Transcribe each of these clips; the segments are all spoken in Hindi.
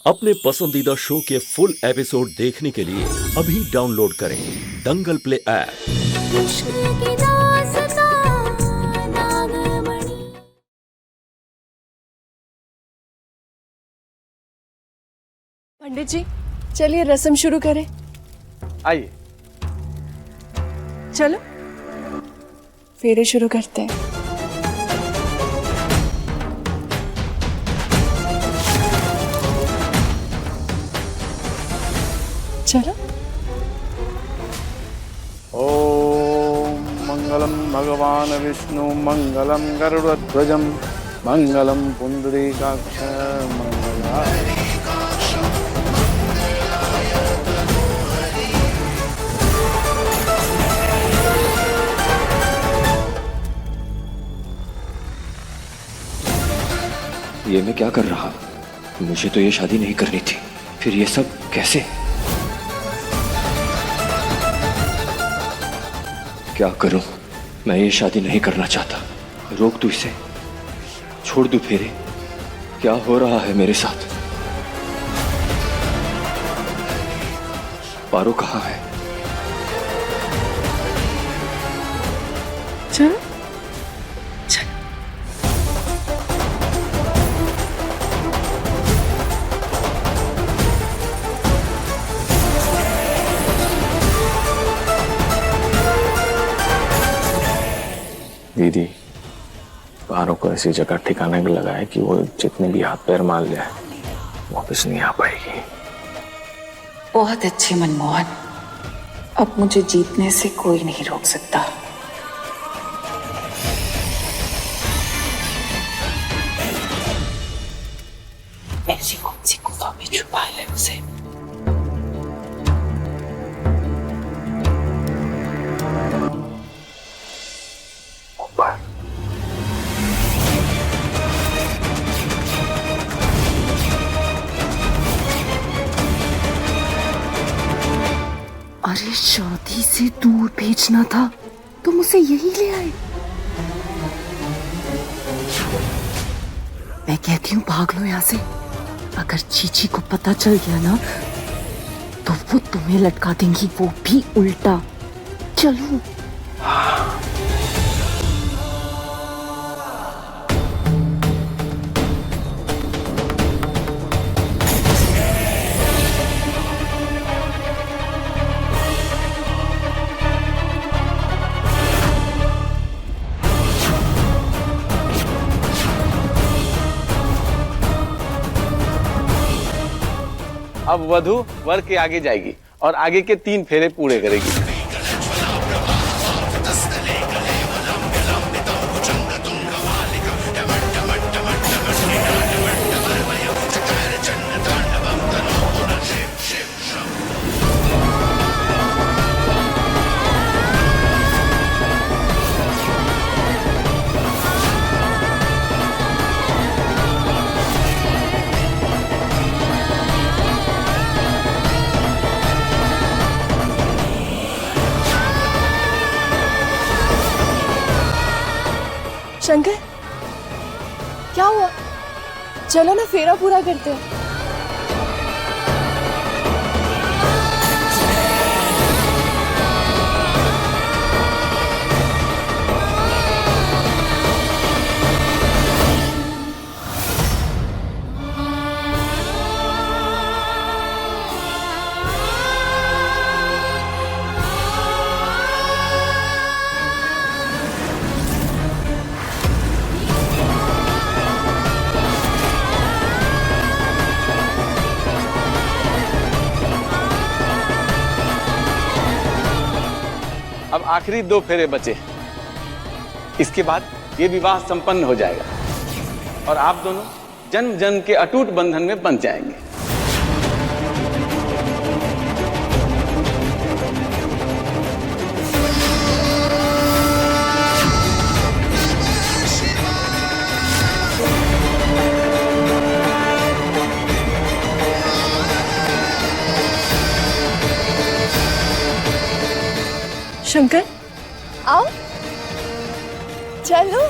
अपने पसंदीदा शो के फुल एपिसोड देखने के लिए अभी डाउनलोड करें दंगल प्ले ऐप। पंडित जी, चलिए रस्म शुरू करें। आइए। चलो फेरे शुरू करते हैं। चलो। ओम मंगलम भगवान विष्णु मंगलम गरुड़ध्वजम मंगलम पुंडरीकाक्ष मंगलाय। ये मैं क्या कर रहा? मुझे तो ये शादी नहीं करनी थी, फिर ये सब कैसे? क्या करूं? मैं ये शादी नहीं करना चाहता। रोक दूं इसे? छोड़ दूं फेरे? क्या हो रहा है मेरे साथ? पारो कहाँ है? चलो। दीदी, पारो को ऐसी जगह ठिकाने लगाए कि वो जितने भी हाथ पैर मार जाए वापस नहीं आ पाएगी। बहुत अच्छे मनमोहन, अब मुझे जीतने से कोई नहीं रोक सकता। ऐसी कौन सी गुफा में छुपा है उसे? अरे शादी से दूर भेजना था, तुम उसे यही ले आए। मैं कहती हूँ भाग लो यहाँ से। अगर चीची को पता चल गया ना तो वो तुम्हें लटका देंगी, वो भी उल्टा। चलो। अब वधु वर के आगे जाएगी और आगे के 3 फेरे पूरे करेगी। शंकर, क्या हुआ? चलो ना फेरा पूरा करते हैं। अब आखिरी 2 फेरे बचे, इसके बाद ये विवाह संपन्न हो जाएगा और आप दोनों जन्म जन्म के अटूट बंधन में बंध जाएंगे। शंकर, आओ। चलो।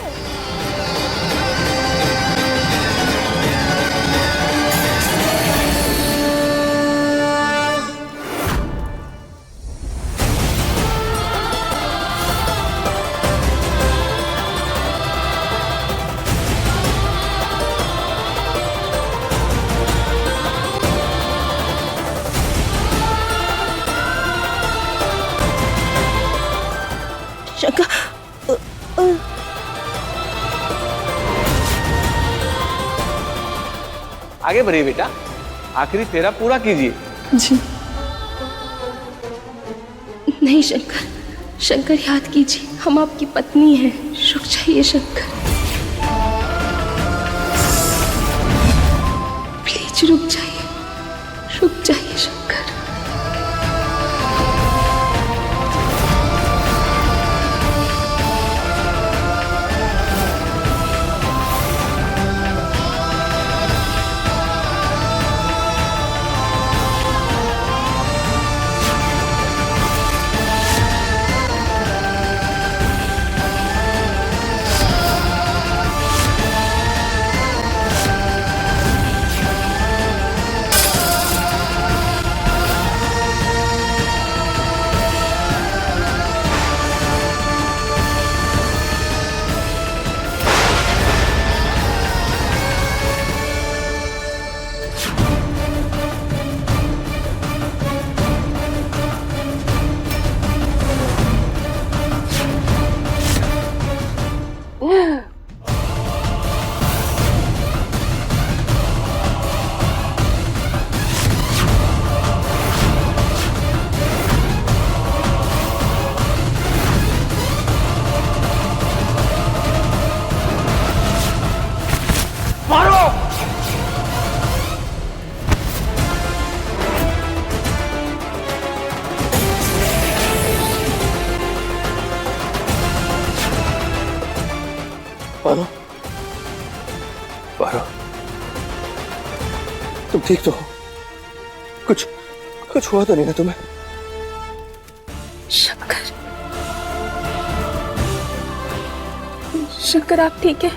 आगे बढ़िए बेटा, आखिरी फेरा पूरा कीजिए। जी। नहीं शंकर, शंकर याद कीजिए, हम आपकी पत्नी हैं। रुक जाइए शंकर, प्लीज रुक जाइए शंकर। पारो, पारो, तुम ठीक तो हो? कुछ हुआ तो नहीं ना तुम्हें? शंकर, शंकर आप ठीक है?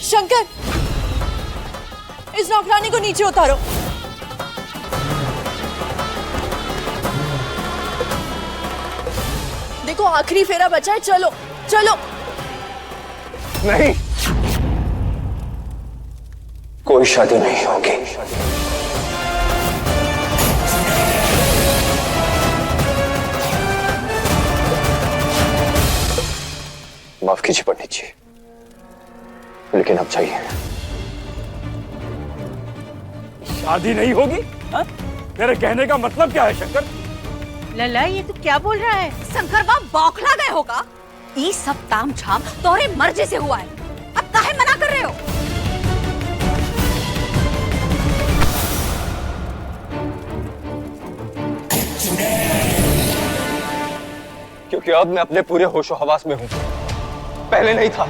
शंकर, इस नौकरानी को नीचे उतारो। देखो आखिरी फेरा बचा है, चलो चलो। नहीं, कोई शादी नहीं होगी। माफ कीजिए पंडित जी, लेकिन अब चाहिए। शादी नहीं होगी? तेरे कहने का मतलब क्या है शंकर? लला ये तू क्या बोल रहा है? शंकर बाप बौखला गए होगा। ये सब ताम झाम तोरे मर्जी से हुआ है, अब काहे मना कर रहे हो? क्योंकि अब मैं अपने पूरे होशो हवास में हूं, पहले नहीं था।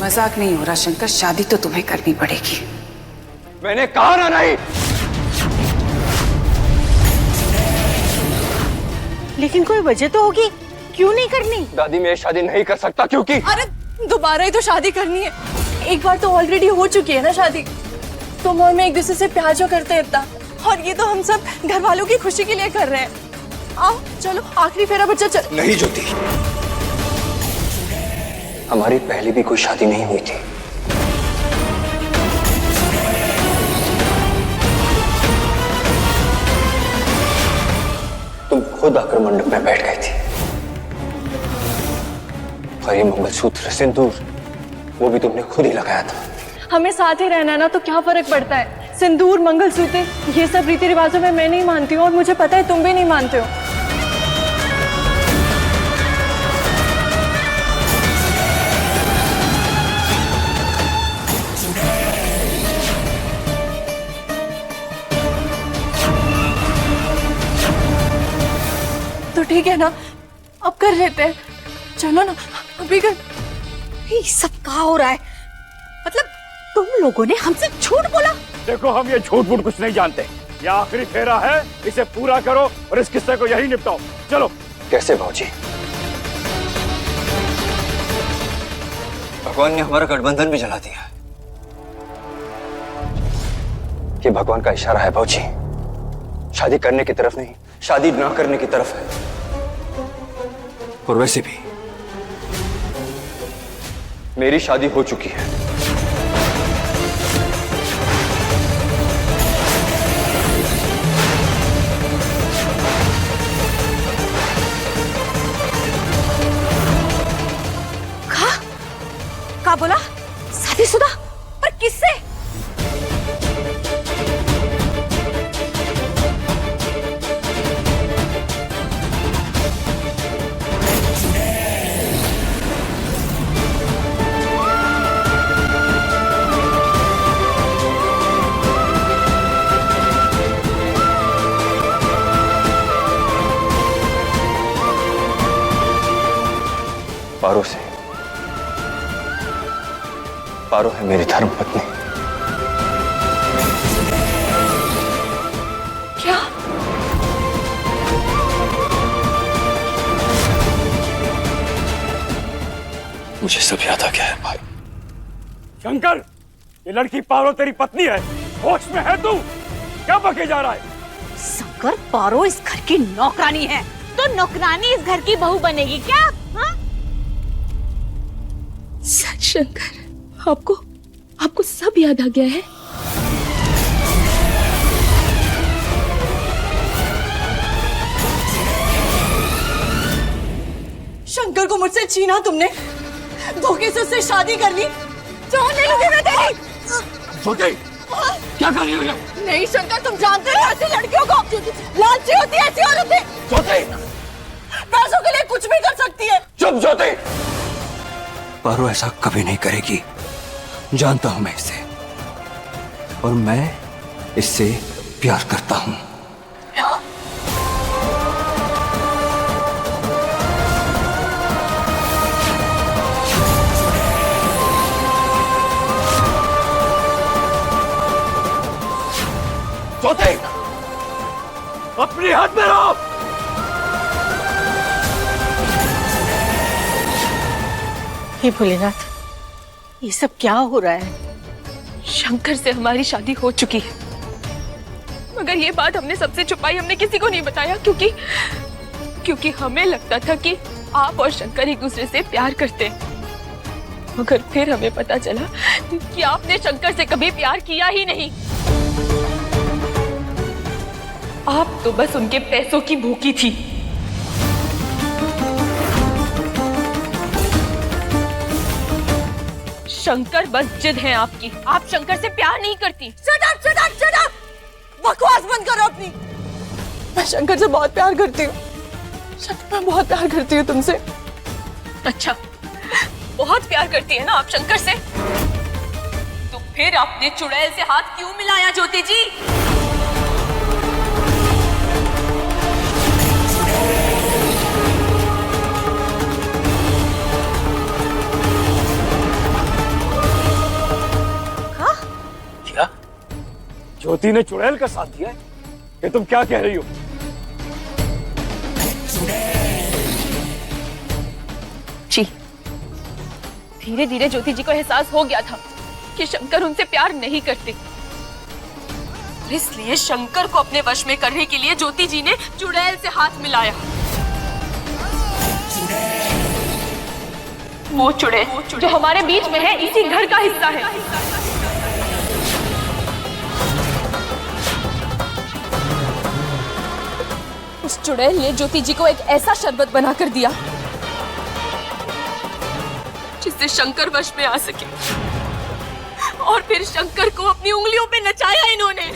मजाक नहीं हो रहा शंकर, शादी तो तुम्हें करनी पड़ेगी। मैंने कहा ना नहीं। लेकिन कोई वजह तो होगी, क्यों नहीं करनी? दादी मैं शादी नहीं कर सकता क्योंकि अरे दोबारा ही तो शादी करनी है, एक बार तो ऑलरेडी हो चुकी है ना शादी। तुम और मैं एक दूसरे से प्यार जो करते हैं इतना, और ये तो हम सब घर वालों की खुशी के लिए कर रहे हैं। आओ चलो आखिरी फेरा बच्चा चल। नहीं ज्योति, हमारी पहले भी कोई शादी नहीं हुई थी। तुम खुद आकर मंडप में बैठ गई थी, और ये मंगलसूत्र सिंदूर वो भी तुमने खुद ही लगाया था। हमें साथ ही रहना ना, तो क्या फर्क पड़ता है? सिंदूर, मंगलसूत्र, ये सब रीति रिवाजों में मैं नहीं मानती हूँ, और मुझे पता है तुम भी नहीं मानते हो। तो ठीक है ना, अब कर लेते हैं, चलो ना अभी कर। ये सब क्या हो रहा है? मतलब तुम लोगों ने हमसे झूठ बोला? देखो हम ये झूठ मूठ कुछ नहीं जानते, ये आखिरी फेरा है, इसे पूरा करो और इस किस्से को यही निपटाओ। चलो। कैसे भाऊजी? भगवान ने हमारा गठबंधन भी जला दिया। ये भगवान का इशारा है भाऊजी, शादी करने की तरफ नहीं, शादी ना करने की तरफ है। और वैसे भी मेरी शादी हो चुकी है। का बोला? शादीशुदा? पर किससे? पारो से। पारो है मेरी धर्म पत्नी। क्या? मुझे सब याद आ गया है भाई। शंकर, ये लड़की पारो तेरी पत्नी है। होश में है तू? क्या बके जा रहा है? शंकर, पारो इस घर की नौकरानी है, तो नौकरानी इस घर की बहू बनेगी क्या? हाँ? सच शंकर, आपको सब याद आ गया है? शंकर को मुझसे छीना तुमने, धोखे से उससे शादी कर ली, जान ले लूंगी मैं तेरी। ज्योति, क्या कर रही हो? नहीं शंकर, तुम जानते हो ऐसी लड़कियों को लालची होती है, ऐसी औरतें ज्योति, पैसों के लिए कुछ भी कर सकती है। चुप ज्योति। पारो ऐसा कभी नहीं करेगी, जानता हूं मैं इसे, और मैं इससे प्यार करता हूं। ज्योति, अपने हाथ में रहो। हे भोलेनाथ, ये सब क्या हो रहा है? शंकर से हमारी शादी हो चुकी है, मगर ये बात हमने सबसे छुपाई, हमने किसी को नहीं बताया, क्योंकि हमें लगता था कि आप और शंकर एक दूसरे से प्यार करते हैं। मगर फिर हमें पता चला कि आपने शंकर से कभी प्यार किया ही नहीं। आप तो बस उनके पैसों की भूखी थी। शंकर बस जिद है आपकी, आप शंकर से प्यार नहीं करती। Shut up, shut up, shut up! बकवास बंद करो अपनी। मैं शंकर से बहुत प्यार करती हूँ। शंकर, मैं बहुत प्यार करती हूँ तुमसे। अच्छा, बहुत प्यार करती है ना आप शंकर से? तो फिर आपने चुड़ैल से हाथ क्यों मिलाया ज्योति जी? ज्योति ने चुड़ैल का साथ दिया है? ये तुम क्या कह रही हो? जी, धीरे धीरे ज्योति जी को एहसास हो गया था कि शंकर उनसे प्यार नहीं करते, इसलिए शंकर को अपने वश में करने के लिए ज्योति जी ने चुड़ैल से हाथ मिलाया। वो चुड़ैल जो हमारे बीच में है, इसी घर का हिस्सा है। उस चुड़ैल ने ज्योति जी को एक ऐसा शरबत बनाकर दिया जिससे शंकर वश में आ सके, और फिर शंकर को अपनी उंगलियों पे नचाया इन्होंने।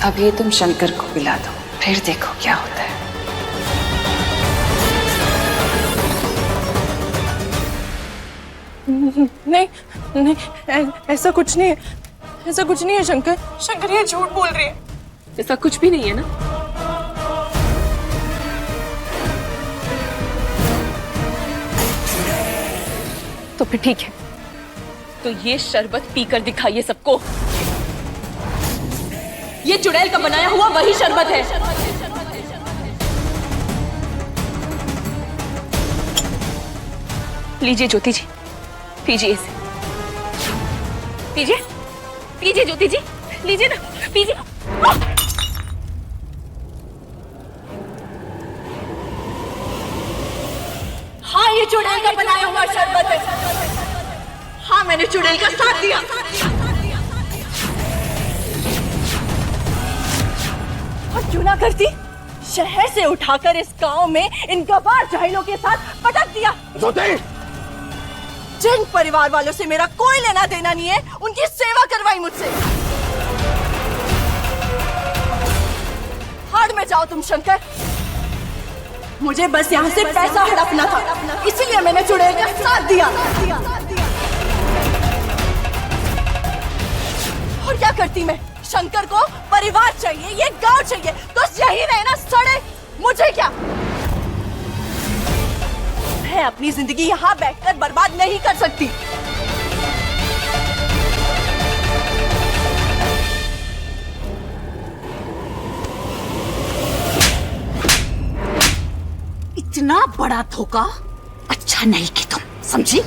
अब ये तुम शंकर को पिला दो, फिर देखो क्या होता है। नहीं नहीं, ऐसा कुछ नहीं है, ऐसा कुछ नहीं है शंकर। शंकर ये झूठ बोल रही है। ऐसा कुछ भी नहीं है ना? तो फिर ठीक है, तो ये शरबत पीकर दिखाइए सबको। ये चुड़ैल का बनाया हुआ वही शरबत है। लीजिए ज्योति जी, पीजिए इसे, पीजिए पीजिए ज्योति जी, लीजिए ना, पीजिए। हाँ, ये चुड़ैल का बनाया हुआ शरबत है। हाँ, मैंने चुड़ैल का साथ दिया। और क्यों ना करती, शहर से उठाकर इस गांव में इन गवार जाहिलों के साथ पटक दिया। ज्योति, जिन परिवार वालों से मेरा कोई लेना देना नहीं है, उनकी सेवा करवाई मुझसे। हाड़ में जाओ तुम शंकर, मुझे बस यहाँ से पैसा हड़पना था, इसीलिए मैंने चुड़ैल का साथ दिया। और क्या करती मैं? शंकर को परिवार चाहिए, ये गांव चाहिए, तो यही रहे ना सड़े, मुझे क्या? मैं अपनी जिंदगी यहाँ बैठकर बर्बाद नहीं कर सकती। इतना बड़ा धोखा अच्छा नहीं कि तुम समझी।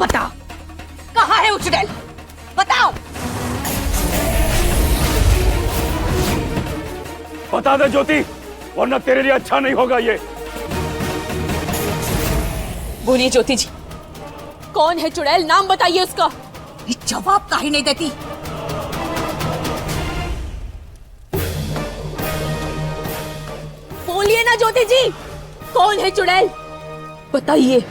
बताओ कहाँ है वो चुड़ैल, बताओ। बता दे ज्योति, वरना तेरे लिए अच्छा नहीं होगा ये। बोलिए ज्योति जी, कौन है चुड़ैल? नाम बताइए उसका। ये जवाब काहे नहीं देती? बोलिए ना ज्योति जी, कौन है चुड़ैल? बताइए।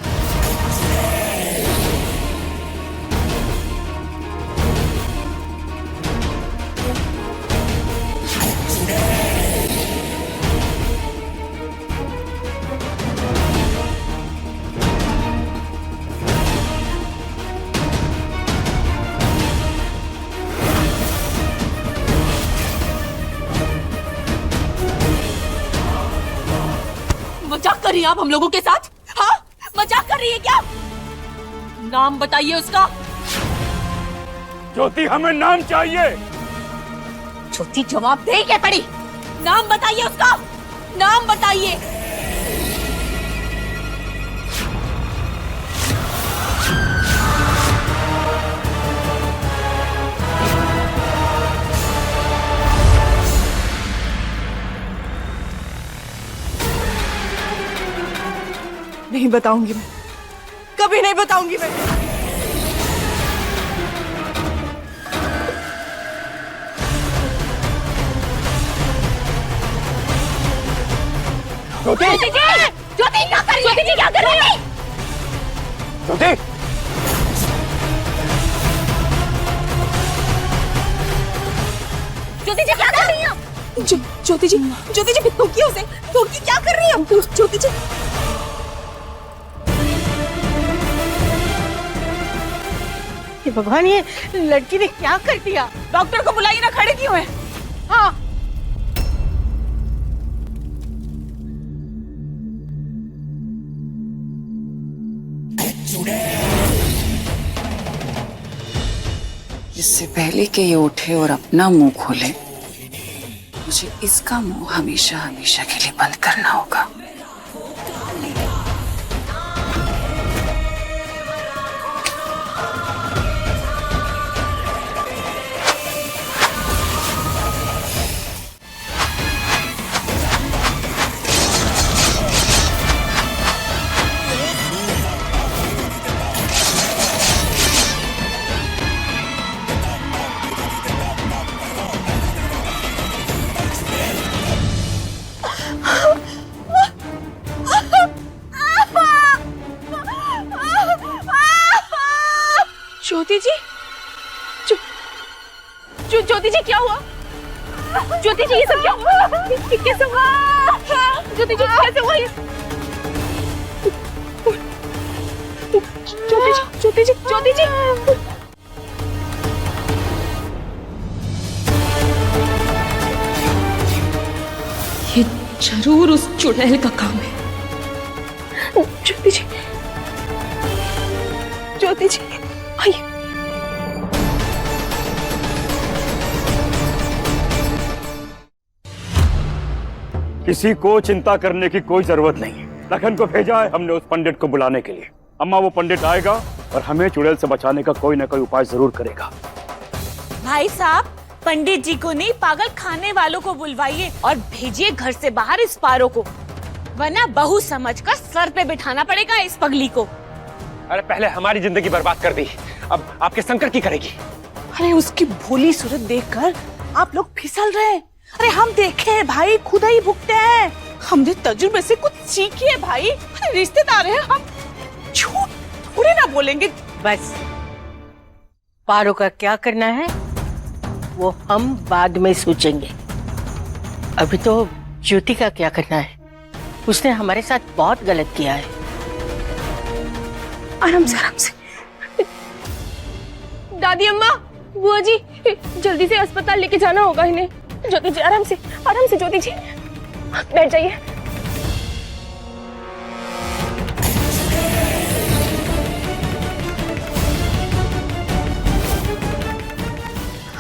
मजाक कर रही हैं आप हम लोगों के साथ? हाँ, मजाक कर रही है क्या? नाम बताइए उसका। ज्योति, हमें नाम चाहिए। ज्योति जवाब दे क्या पड़ी? नाम बताइए उसका, नाम बताइए। नहीं बताऊंगी मैं, कभी नहीं बताऊंगी मैं। ज्योति जी, ज्योति क्या कर रही है? ज्योति जी क्या कर रही है? ज्योति, ज्योति जी क्या कर रही है? ज्योति जी धोखी उसे, धोखी क्या कर रही है ज्योति जी? भगवान, ये लड़की ने क्या कर दिया? डॉक्टर को बुलाइए ना, खड़े क्यों है? हाँ, इससे पहले कि ये उठे और अपना मुंह खोले, मुझे इसका मुंह हमेशा हमेशा के लिए बंद करना होगा। ज्योति जी, ज्योति जी क्या हुआ? ज्योति जी ये सब क्या हुआ? कैसे हुआ? ज्योति जी कैसे हुआ ये? ज्योति जी ये जरूर उस चुड़ैल का काम है। ज्योति जी आइए। किसी को चिंता करने की कोई जरूरत नहीं। लखन को भेजा है हमने उस पंडित को बुलाने के लिए। अम्मा, वो पंडित आएगा और हमें चुड़ैल से बचाने का कोई ना कोई उपाय जरूर करेगा। भाई साहब, पंडित जी को नहीं, पागल खाने वालों को बुलवाइए और भेजिए घर से बाहर इस पारो को, वरना बहू समझकर सर पे बिठाना पड़ेगा इस पगली को। अरे पहले हमारी जिंदगी बर्बाद कर दी, अब आपके शंकर की करेगी। अरे उसकी भोली सूरत देखकर आप लोग फिसल रहे हैं। अरे हम देखे हैं भाई, खुद ही भुगते हैं। हमने तजुर्बे से कुछ सीखी है भाई। अरे रिश्तेदार हैं हम, झूठ थोड़ी ना बोलेंगे। बस पारो का क्या करना है वो हम बाद में सोचेंगे। अभी तो ज्योति का क्या करना है, उसने हमारे साथ बहुत गलत किया है। आराम से आराम से। दादी अम्मा, बुआ जी, जल्दी से अस्पताल लेके जाना होगा इन्हें। ज्योति जी आराम से ज्योति जी बैठ जाइए।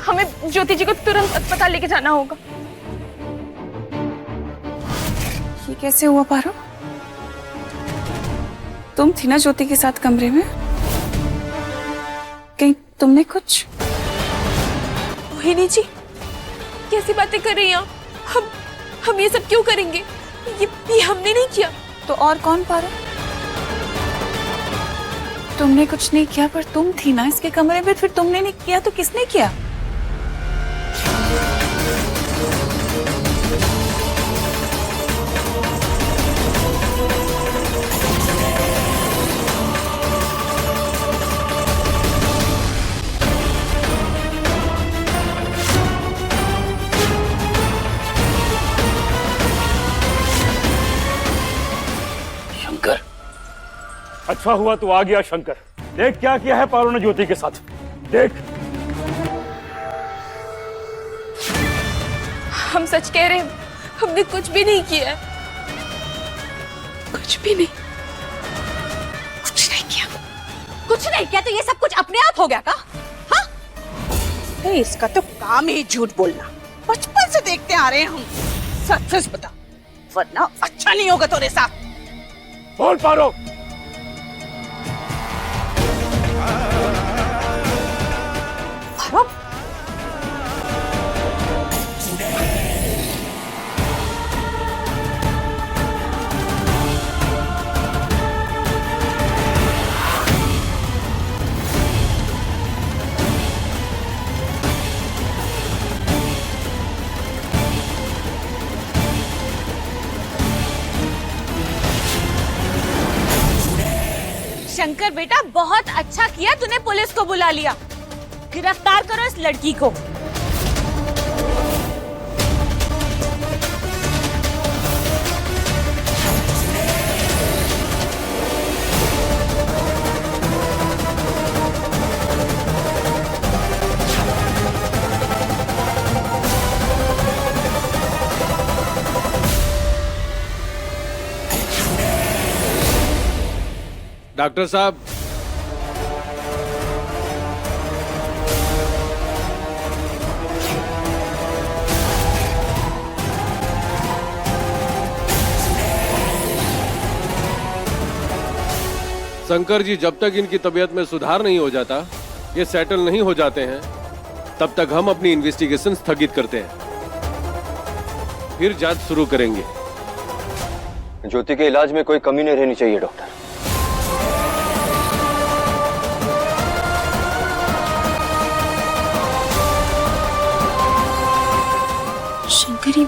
हमें ज्योति जी को तुरंत अस्पताल लेके जाना होगा। ये कैसे हुआ पारो? तुम थी ना ज्योति के साथ कमरे में? कहीं तुमने कुछ? मोहिनी जी कैसी बातें कर रही हैं आप? हम ये सब क्यों करेंगे? ये हमने नहीं किया। तो और कौन पारो? तुमने कुछ नहीं किया, पर तुम थी ना इसके कमरे में। फिर तुमने नहीं किया तो किसने किया? अच्छा हुआ तू आ गया शंकर। देख क्या किया है पारो ने ज्योति के साथ। देख। हम सच कह रहे हैं, हमने कुछ भी नहीं किया। कुछ भी नहीं किया तो ये सब कुछ अपने आप हो गया का? हाँ? इसका तो काम ही झूठ बोलना। बचपन से देखते आ रहे हैं हम। सच सच बता, वरना अच्छा नहीं होगा तेरे साथ। बोल पारो। शंकर बेटा, बहुत अच्छा किया तूने पुलिस को बुला लिया। गिरफ्तार करो इस लड़की को। डॉक्टर साहब, शंकर जी जब तक इनकी तबीयत में सुधार नहीं हो जाता, ये सेटल नहीं हो जाते हैं, तब तक हम अपनी इन्वेस्टिगेशन स्थगित करते हैं। फिर जांच शुरू करेंगे। ज्योति के इलाज में कोई कमी नहीं रहनी चाहिए डॉक्टर। शंकरी,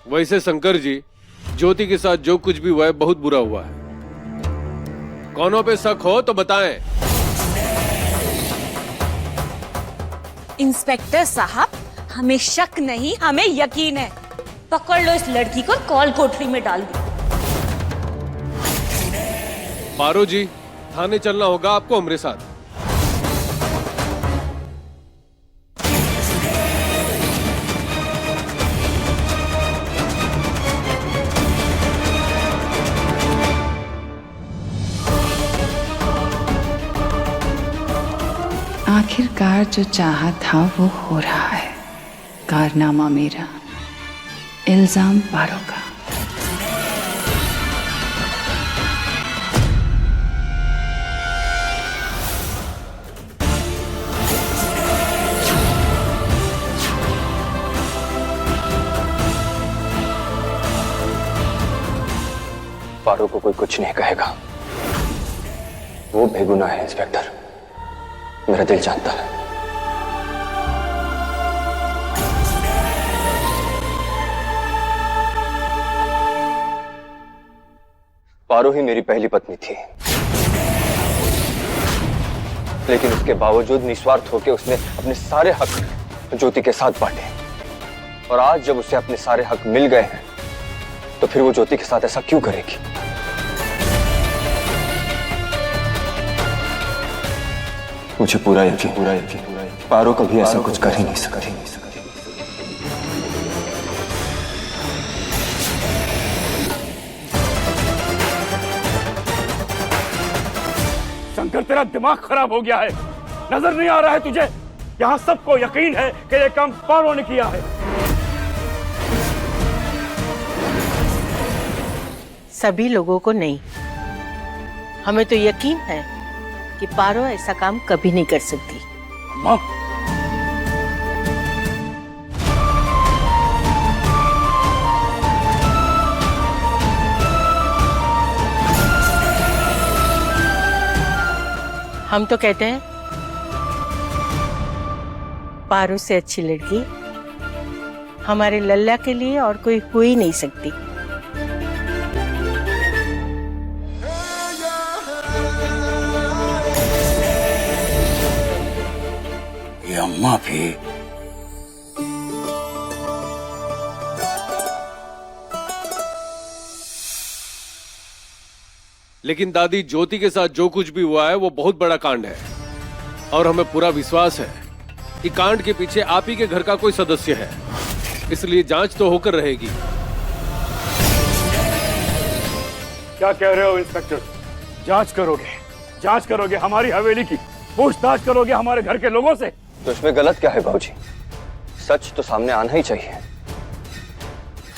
वैसे शंकर जी, ज्योति के साथ जो कुछ भी हुआ है बहुत बुरा हुआ है। कौनों पे शक हो तो बताएं। इंस्पेक्टर साहब, हमें शक नहीं, हमें यकीन है। पकड़ लो इस लड़की को, कॉल कोठरी में डाल दो। पारो जी, थाने चलना होगा आपको हमारे साथ। आखिरकार जो चाहा था वो हो रहा है। कारनामा मेरा, इल्जाम पारो का। पारो को कोई कुछ नहीं कहेगा। वो बेगुनाह है इंस्पेक्टर, मेरा दिल जानता है। पारो ही मेरी पहली पत्नी थी, लेकिन उसके बावजूद निस्वार्थ होकर उसने अपने सारे हक ज्योति के साथ बांटे। और आज जब उसे अपने सारे हक मिल गए हैं तो फिर वो ज्योति के साथ ऐसा क्यों करेगी? मुझे पूरा यकीन पारो कभी ऐसा कुछ कर ही नहीं सकती। शंकर, तेरा दिमाग खराब हो गया है। नजर नहीं आ रहा है तुझे? यहाँ सबको यकीन है कि यह काम पारो ने किया है। सभी लोगों को नहीं, हमें तो यकीन है कि पारो ऐसा काम कभी नहीं कर सकती। अम्मा, हम तो कहते हैं पारो से अच्छी लड़की हमारे लल्ला के लिए और कोई हो ही नहीं सकती। ये अम्मा भी लेकिन दादी, ज्योति के साथ जो कुछ भी हुआ है वो बहुत बड़ा कांड है और हमें पूरा विश्वास है कि कांड के पीछे आप ही के घर का कोई सदस्य है, इसलिए जांच तो होकर रहेगी। क्या कह रहे हो इंस्पेक्टर? जांच करोगे हमारी हवेली की? पूछताछ करोगे हमारे घर के लोगों से? तो इसमें गलत क्या है बाबूजी? सच तो सामने आना ही चाहिए,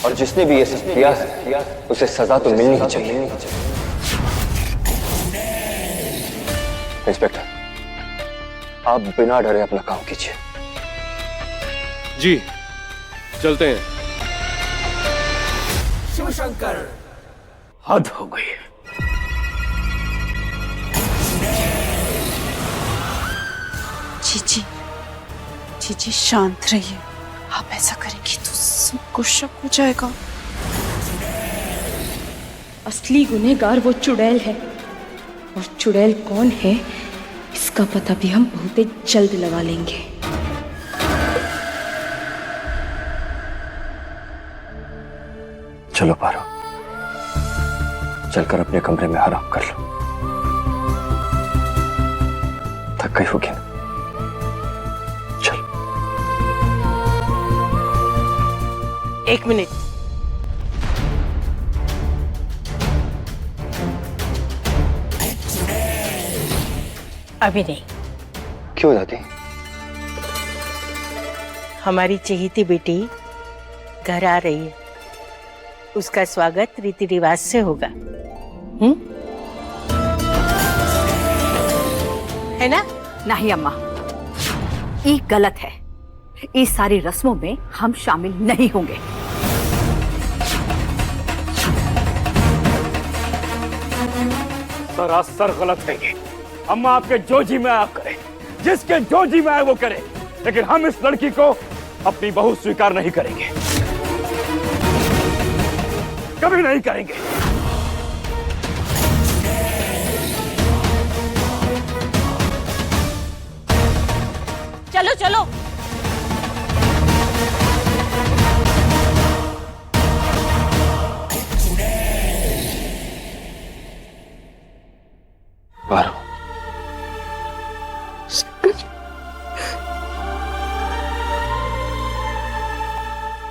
और जिसने भी ये सब किया है उसे सजा तो मिलनी ही चाहिए। इंस्पेक्टर, आप बिना डरे अपना काम कीजिए। जी, चलते हैं। शिवशंकर, हद हो गई है। जीजी शांत रहिए। आप ऐसा करेंगी तो सबको शक हो जाएगा। असली गुनहगार वो चुड़ैल है, और चुड़ैल कौन है इसका पता भी हम बहुत ही जल्द लगा लेंगे। चलो पारो, चलकर अपने कमरे में आराम कर लो। थक गई होगी ना? चल। 1 मिनट। अभी नहीं। क्यों दादी? हमारी चहेती बेटी घर आ रही है, उसका स्वागत रीति रिवाज से होगा। है ना? नहीं अम्मा, ये गलत है। इस सारी रस्मों में हम शामिल नहीं होंगे। सरासर गलत है ये। अम्मा आपके जो जी में आप करें, जिसके जो जी में आए वो करे, लेकिन हम इस लड़की को अपनी बहू स्वीकार नहीं करेंगे, कभी नहीं करेंगे। चलो चलो। पारो,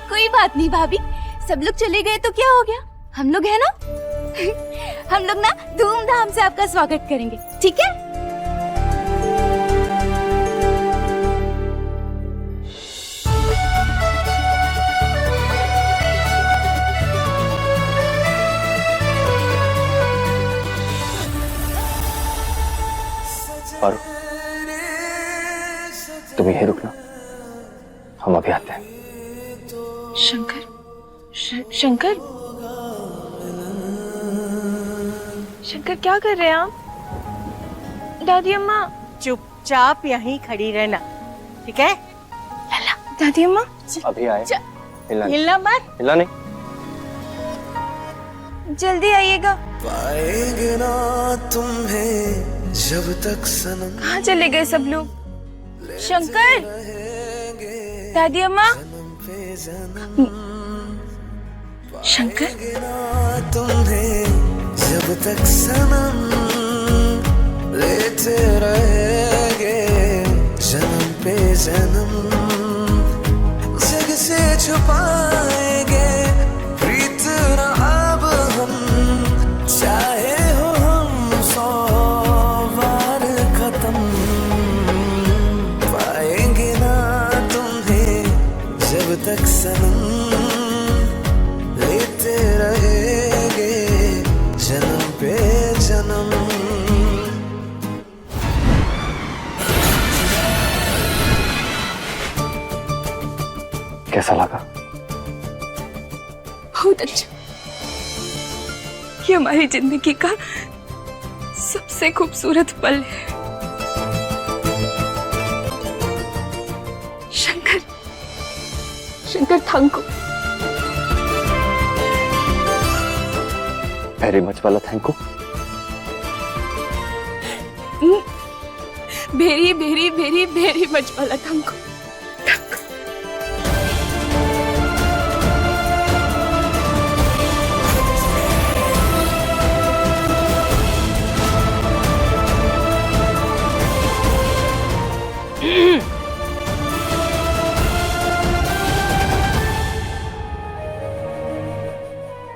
कोई बात नहीं भाभी, सब लोग चले गए तो क्या हो गया, हम लोग है ना। हम लोग ना धूमधाम से आपका स्वागत करेंगे, ठीक है? पारो, तुम यहीं रुकना, हम अभी आते हैं। शंकर, शंकर, शंकर क्या कर रहे हैं आप? दादी अम्मा। चुपचाप यहीं खड़ी रहना, ठीक है? लला, दादी अम्मा। अभी आए, हिलना हिलना मत। हिलना नहीं। जल्दी आइएगा। पाएंगे ना तुम्हें जब तक सनम। कहाँ चले गए सब लोग? शंकर, दादी अम्मा, शंकर, तुम्हें जब तक सनम लेते रहेंगे जन्म पे जन्म। जग से छुपाएंगे प्रीत अब हम, चाहे हो हम 100 बार खत्म। पाएंगे ना तुम्हें जब तक सनम लेते रहेंगे जन्म पे जन्म। कैसा लगा? बहुत अच्छा। ये हमारी जिंदगी का सबसे खूबसूरत पल है। Shankar, Shankar thank you. Very much वाला thank you. Very very very very much वाला थैंक यू।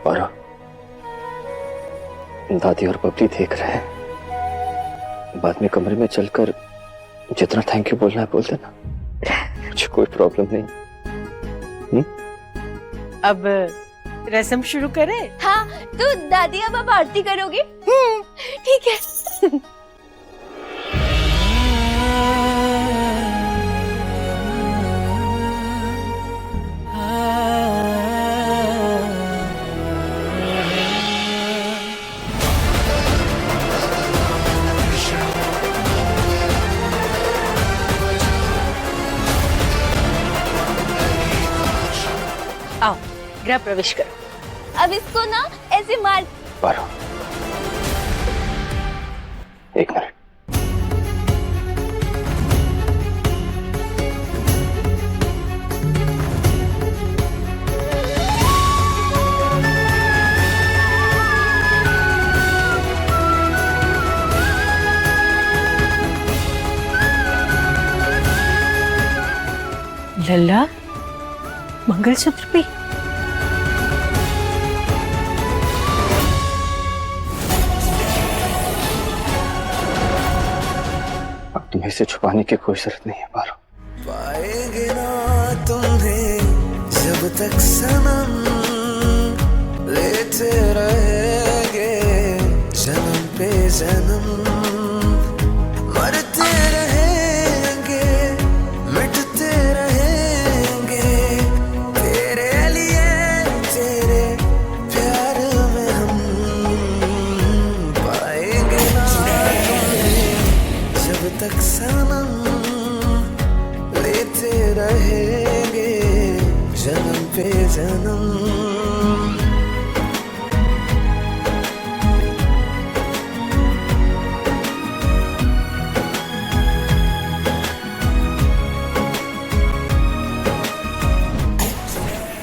पारा, दादी और बबली देख रहे हैं। बाद में कमरे में चलकर जितना थैंक यू बोलना है बोल देना, मुझे कोई प्रॉब्लम नहीं। अब रस्म शुरू करें? हाँ, तो दादी अब आरती करोगी? ठीक है। आओ, गृह प्रवेश करो। अब इसको ना ऐसे मार। पारा, एक मिनट। लल्ला, मंगलसूत्र भी? अब तुम्हें इसे छुपाने की कोई जरूरत नहीं है पारा। पाएंगे ना तुम्हें जब तक सनम लेते रहेंगे जन्म पे जन्म। मरते रहेंगे मिटते रहेंगे तेरे लिए तेरे प्यार में हम। पाएंगे ना तुम्हें जब तक सनम लेते रहेंगे जन्म पे जन्म।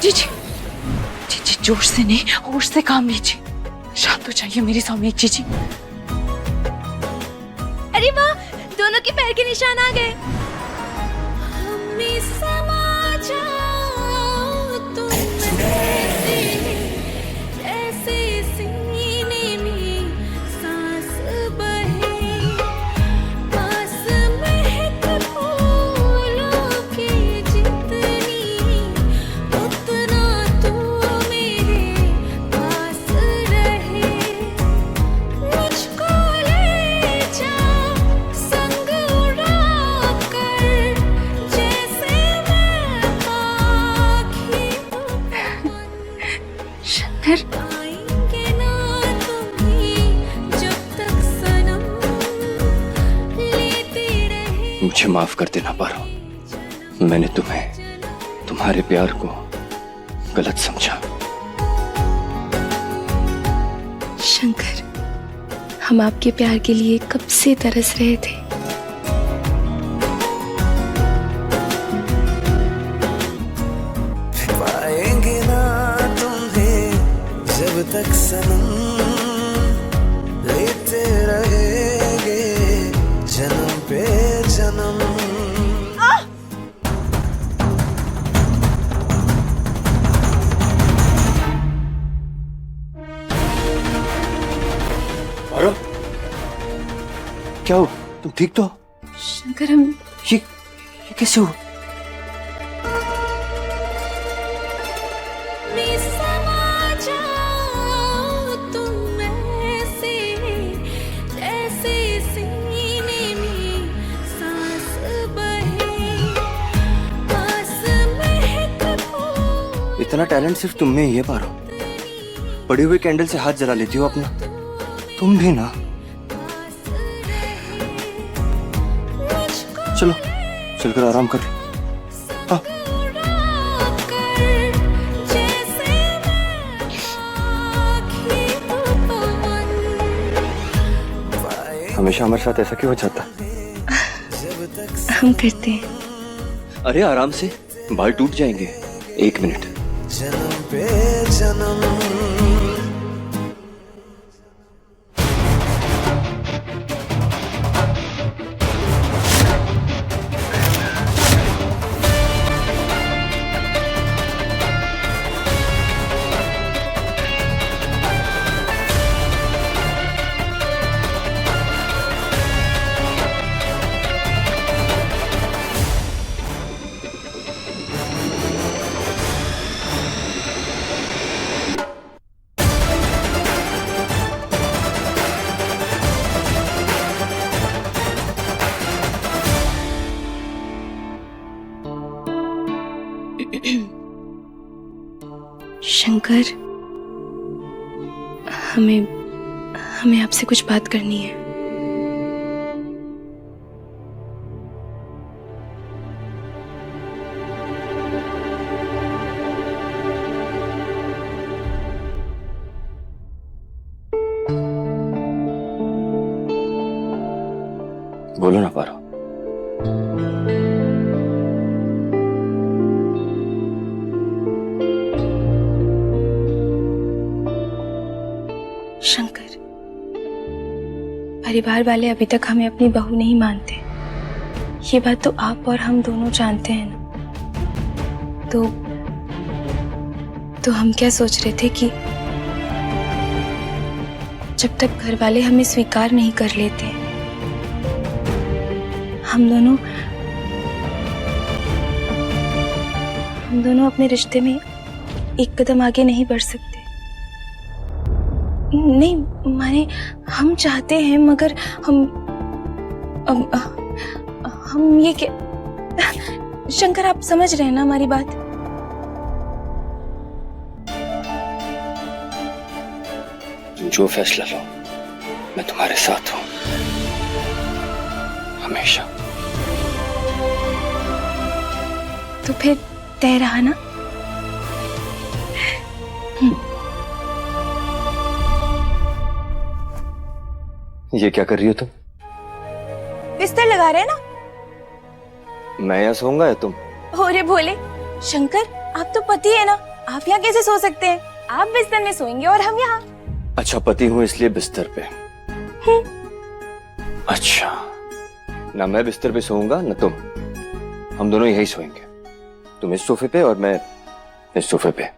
जी, जोर से नहीं, होश से काम लीजिए। शांत हो जाइए मेरी सौम्या जी। अरे वाह, दोनों के पैर के निशान आ गए। मुझे माफ कर देना पारो, मैंने तुम्हें तुम्हारे प्यार को गलत समझा। शंकर, हम आपके प्यार के लिए कब से तरस रहे थे। पाएंगे ना तुम्हें जब तक सनम, लेते रहेंगे जन्म पे जन्म। क्या हो? तुम ठीक तो? शंकर, हम ये कैसे हो? इतना टैलेंट सिर्फ तुम में ही है पारो। पड़ी हुई कैंडल से हाथ जला लेती हो अपना। तुम भी ना। चलो चलकर आराम कर लो। हाँ। हमेशा हमारे साथ ऐसा क्यों हो जाता? हम करते हैं। अरे आराम से, बाल टूट जाएंगे। 1 मिनट। जन्म पे जन्म। शंकर, हमें आपसे कुछ बात करनी है। बोलो ना पारो। शंकर, परिवार वाले अभी तक हमें अपनी बहू नहीं मानते। ये बात तो आप और हम दोनों जानते हैं ना। तो हम क्या सोच रहे थे कि जब तक घर वाले हमें स्वीकार नहीं कर लेते, हम दोनों अपने रिश्ते में एक कदम आगे नहीं बढ़ सकते। नहीं माने, हम चाहते हैं, मगर हम ये क्या। शंकर, आप समझ रहे हैं ना हमारी बात? तुम जो फैसला लो, मैं तुम्हारे साथ हूं, हमेशा। तो फिर तय रहा ना? ये क्या कर रही हो तुम? बिस्तर लगा रहे हैं ना? मैं यहाँ सोऊंगा या तुम? अरे भोले शंकर, आप तो पति है ना, आप यहाँ कैसे सो सकते हैं? आप बिस्तर में सोएंगे और हम यहाँ। अच्छा, पति हूँ इसलिए बिस्तर पे। अच्छा, ना मैं बिस्तर पे सोऊंगा ना तुम। हम दोनों यही सोएंगे। तुम इस सोफे पे और मैं इस सोफे पे।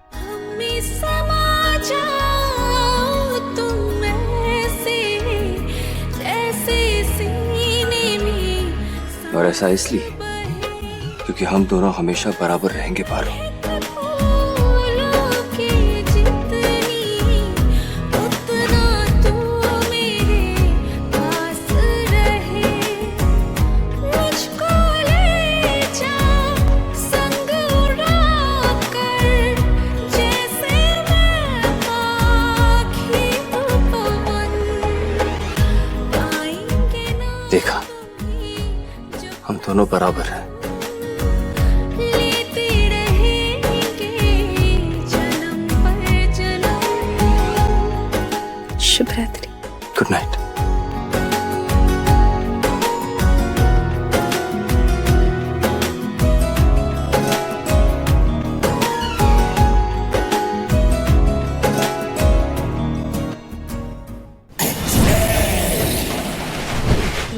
और ऐसा इसलिए क्योंकि हम दोनों हमेशा बराबर रहेंगे पारो। देखा, हम दोनों बराबर हैं। शुभ रात्रि। Good night.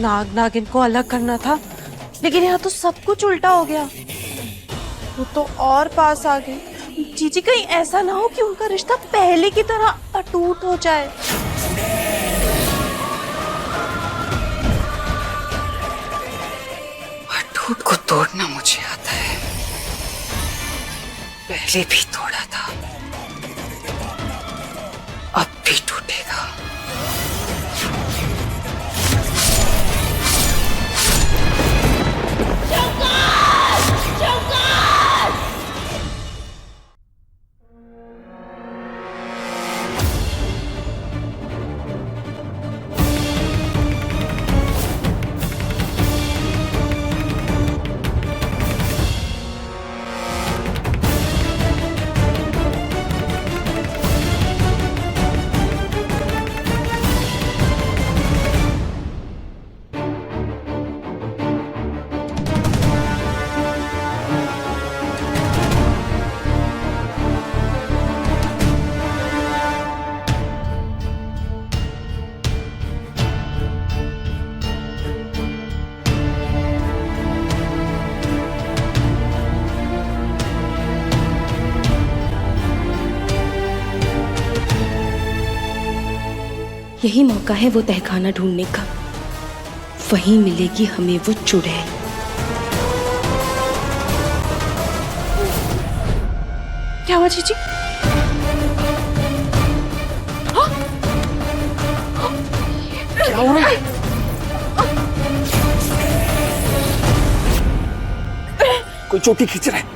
नाग नागिन को अलग करना था, लेकिन यहाँ तो सब कुछ उल्टा हो गया। वो तो और पास आ गई। जीजी कहीं ऐसा ना हो कि उनका रिश्ता पहले की तरह अटूट हो जाए। अटूट को तोड़ना मुझे आता है, पहले भी तोड़ा था, अब भी टूटेगा। यही मौका है वो तहखाना ढूंढने का, वहीं मिलेगी हमें वो चुड़ैल। क्या हुआ जीजी? क्या हो रहा है? कोई चोटी खींच रहा है।